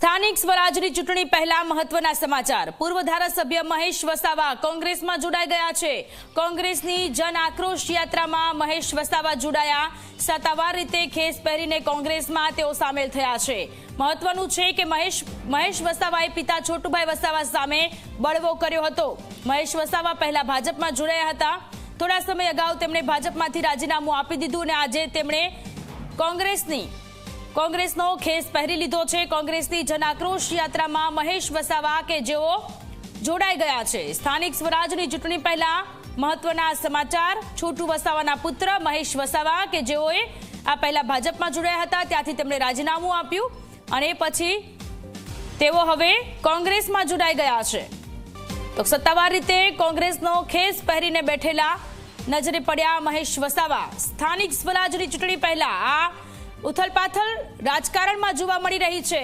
સ્થાનિક સ્વરાજની ચૂંટણી પહેલા મહત્વના સમાચાર। પૂર્વ ધારાસભ્ય મહેશ વસાવા કોંગ્રેસમાં જોડાઈ ગયા છે। કોંગ્રેસની જન આક્રોશ યાત્રામાં મહેશ વસાવા જોડાયા। સત્તાવાર રીતે ખેસ પહેરીને કોંગ્રેસમાં તેઓ સામેલ થયા છે। મહત્વનું છે કે મહેશ વસાવાએ પિતા છોટુભાઈ વસાવા સામે બળવો કર્યો હતો। મહેશ વસાવા પહેલા ભાજપમાં જોડાયા હતા। થોડા સમય અગાઉ તેમણે ભાજપમાંથી રાજીનામું આપી દીધું અને આજે તેમણે કોંગ્રેસનો ખેસ પહેરી લીધો છે। કોંગ્રેસની જન આક્રોશ યાત્રામાં મહેશ વસાવા કે જેઓ જોડાઈ ગયા છે। સ્થાનિક સ્વરાજની ચૂંટણી પહેલા મહત્વના સમાચાર। છોટુ વસાવાના પુત્ર મહેશ વસાવા કે જેઓએ આ પહેલા ભાજપમાં જોડાયા હતા, ત્યાંથી તેમણે રાજીનામું આપ્યું અને પછી તેઓ હવે કોંગ્રેસમાં જોડાઈ ગયા છે। તો સત્તાવાર રીતે કોંગ્રેસનો ખેસ પહેરીને બેઠેલા નજરે પડ્યા મહેશ વસાવા। સ્થાનિક સ્વરાજની ચૂંટણી પહેલા આ ઉથલપાથલ રાજકારણમાં જોવા મળી રહી છે।